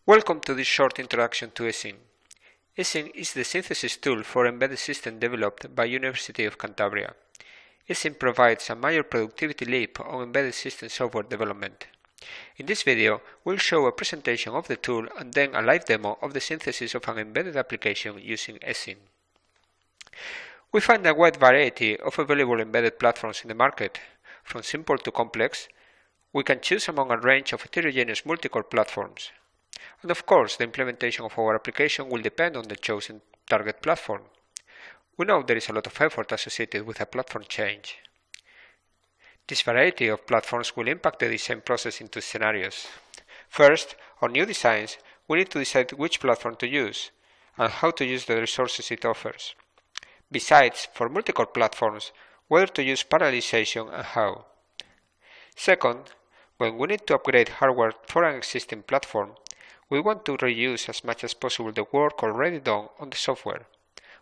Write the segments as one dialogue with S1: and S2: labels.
S1: Welcome to this short introduction to eSSYN. eSSYN is the synthesis tool for embedded systems developed by University of Cantabria. eSSYN provides a major productivity leap on embedded system software development. In this video, we'll show a presentation of the tool and then a live demo of the synthesis of an embedded application using eSSYN. We find a wide variety of available embedded platforms in the market. From simple to complex, we can choose among a range of heterogeneous multi-core platforms. And of course, the implementation of our application will depend on the chosen target platform. We know there is a lot of effort associated with a platform change. This variety of platforms will impact the design process in two scenarios. First, on new designs, we need to decide which platform to use and how to use the resources it offers. Besides, for multi-core platforms, whether to use parallelization and how. Second, when we need to upgrade hardware for an existing platform, we want to reuse as much as possible the work already done on the software.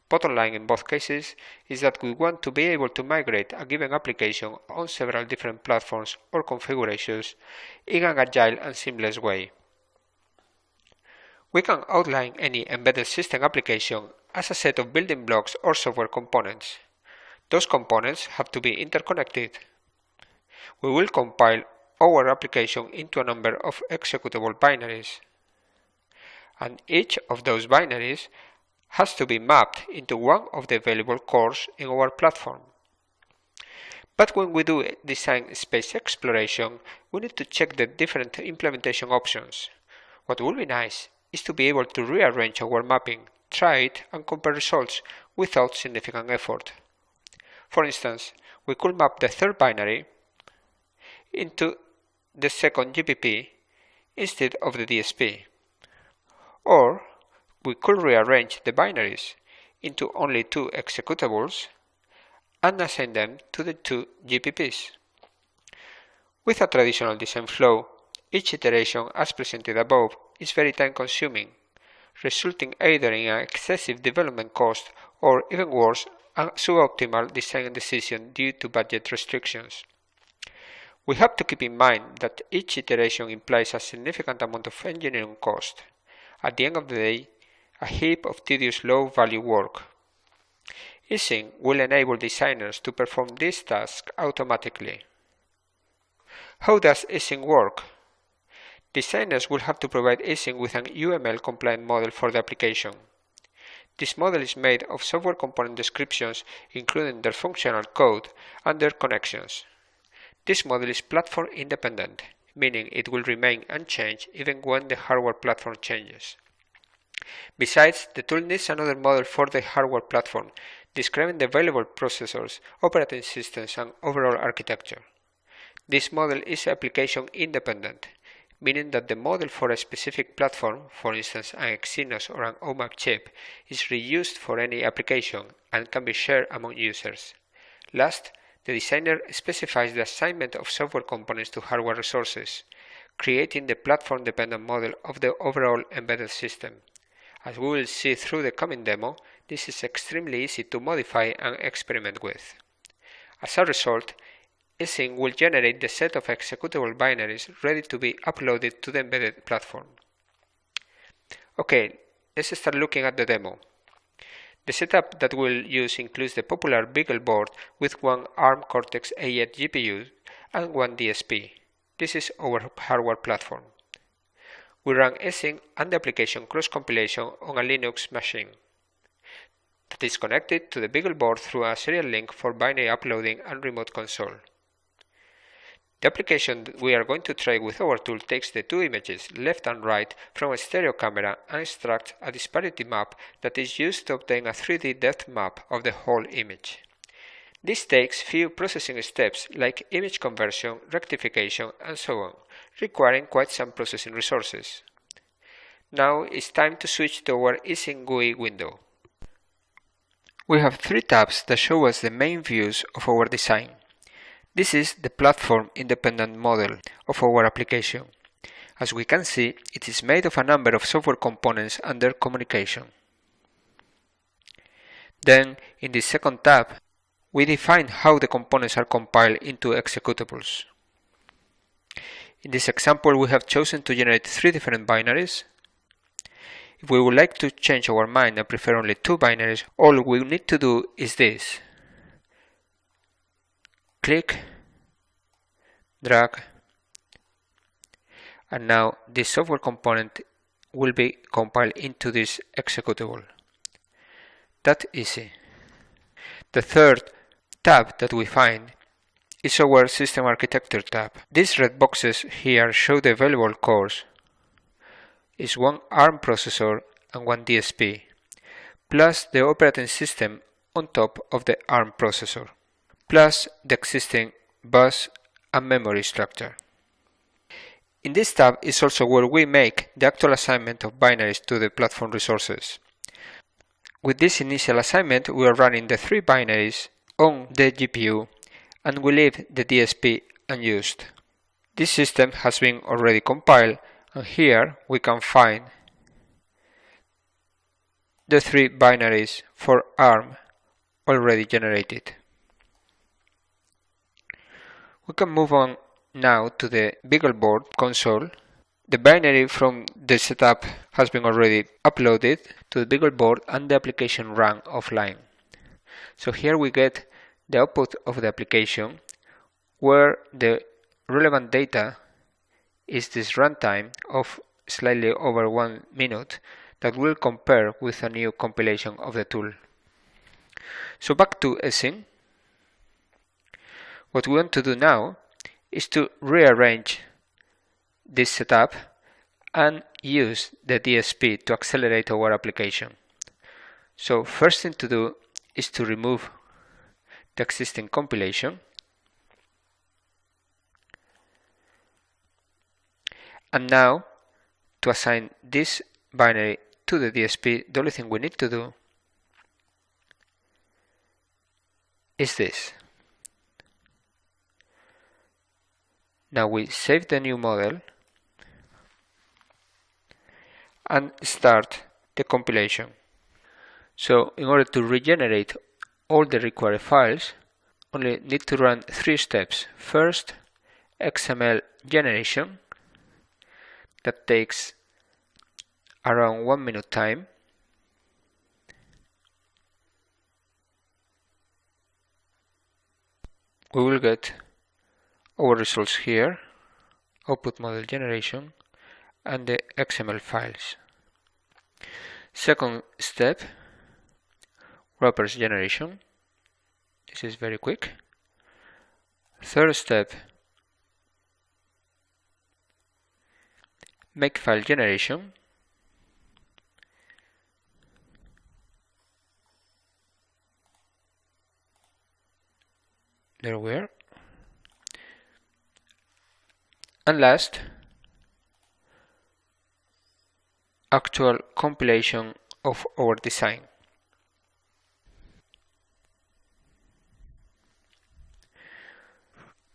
S1: Bottom line in both cases is that we want to be able to migrate a given application on several different platforms or configurations in an agile and seamless way. We can outline any embedded system application as a set of building blocks or software components. Those components have to be interconnected. We will compile our application into a number of executable binaries, and each of those binaries has to be mapped into one of the available cores in our platform. But when we do design space exploration, we need to check the different implementation options. What would be nice is to be able to rearrange our mapping, try it, and compare results without significant effort. For instance, we could map the third binary into the second GPP instead of the DSP. Or we could rearrange the binaries into only two executables and assign them to the two GPPs. With a traditional design flow, each iteration as presented above is very time-consuming, resulting either in an excessive development cost or, even worse, a suboptimal design decision due to budget restrictions. We have to keep in mind that each iteration implies a significant amount of engineering cost. At the end of the day, a heap of tedious low-value work. eSSYN will enable designers to perform this task automatically. How does eSSYN work? Designers will have to provide eSSYN with an UML-compliant model for the application. This model is made of software component descriptions, including their functional code and their connections. This model is platform independent, meaning it will remain unchanged even when the hardware platform changes. Besides, the tool needs another model for the hardware platform, describing the available processors, operating systems, and overall architecture. This model is application independent, meaning that the model for a specific platform, for instance an Exynos or an OMAP chip, is reused for any application and can be shared among users. Last, the designer specifies the assignment of software components to hardware resources, creating the platform-dependent model of the overall embedded system. As we will see through the coming demo, this is extremely easy to modify and experiment with. As a result, eSSYN will generate the set of executable binaries ready to be uploaded to the embedded platform. Okay, let's start looking at the demo. The setup that we'll use includes the popular Beagle board with one ARM Cortex-A8 GPU and one DSP. This is our hardware platform. We run eSSYN and the application cross-compilation on a Linux machine that is connected to the Beagle board through a serial link for binary uploading and remote console. The application we are going to try with our tool takes the two images, left and right, from a stereo camera and extracts a disparity map that is used to obtain a 3D depth map of the whole image. This takes few processing steps like image conversion, rectification, and so on, requiring quite some processing resources. Now it's time to switch to our eSSYN GUI window. We have three tabs that show us the main views of our design. This is the platform-independent model of our application. As we can see, it is made of a number of software components and their communication. Then, in the second tab, we define how the components are compiled into executables. In this example, we have chosen to generate three different binaries, If we would like to change our mind and prefer only 2 binaries, all we need to do is this. Click, drag, and now this software component will be compiled into this executable. That's easy. The third tab that we find is our System Architecture tab. These red boxes here show the available cores. It's one ARM processor and one DSP, plus the operating system on top of the ARM processor, plus the existing bus and memory structure. In this tab is also where we make the actual assignment of binaries to the platform resources. With this initial assignment, we are running the 3 binaries on the GPU and we leave the DSP unused. This system has been already compiled, and here we can find the 3 binaries for ARM already generated. We can move on now to the BeagleBoard console. The binary from the setup has been already uploaded to the BeagleBoard and the application ran offline. So here we get the output of the application, where the relevant data is this runtime of slightly over 1 minute that will compare with a new compilation of the tool. So back to eSSYN. What we want to do now is to rearrange this setup and use the DSP to accelerate our application. So first thing to do is to remove the existing compilation, and now to assign this binary to the DSP, the only thing we need to do is this. Now we save the new model and start the compilation. So in order to regenerate all the required files, only need to run 3 steps. First, XML generation, that takes around 1 minute time. We will get our results here, output model generation, and the XML files. Second step, wrappers generation. This is very quick. Third step, makefile generation. There we are. And last, actual compilation of our design.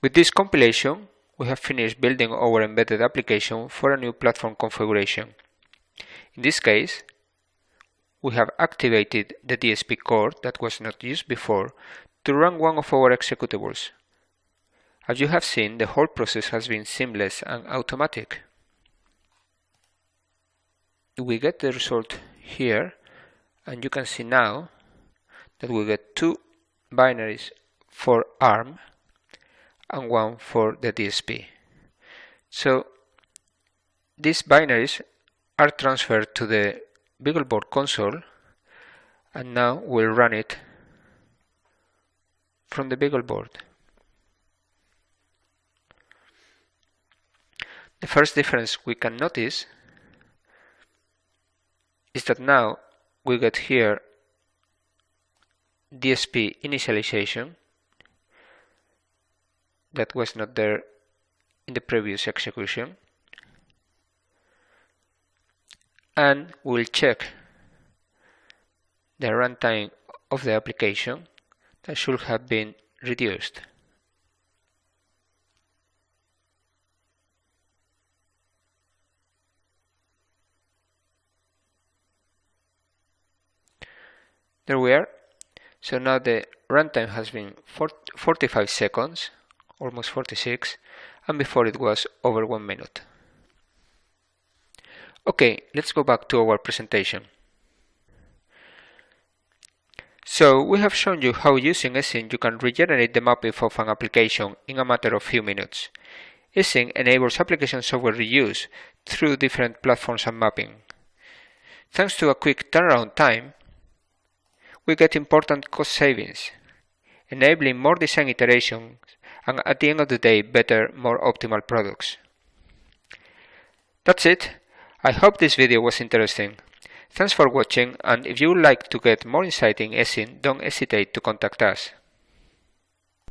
S1: With this compilation, we have finished building our embedded application for a new platform configuration. In this case, we have activated the DSP core that was not used before to run one of our executables. As you have seen, the whole process has been seamless and automatic. We get the result here, and you can see now that we get 2 binaries for ARM and 1 for the DSP. So these binaries are transferred to the BeagleBoard console, and now we'll run it from the BeagleBoard. The first difference we can notice is that now we get here DSP initialization that was not there in the previous execution, and we'll check the runtime of the application that should have been reduced. There we are. So now the runtime has been 45 seconds, almost 46, and before it was over 1 minute. Okay, let's go back to our presentation. So we have shown you how using eSSYN you can regenerate the mapping of an application in a matter of few minutes. eSSYN enables application software reuse through different platforms and mapping. Thanks to a quick turnaround time, we get important cost savings, enabling more design iterations and at the end of the day better, more optimal products. That's it. I hope this video was interesting. Thanks for watching, and if you would like to get more insight in eSSYN, don't hesitate to contact us.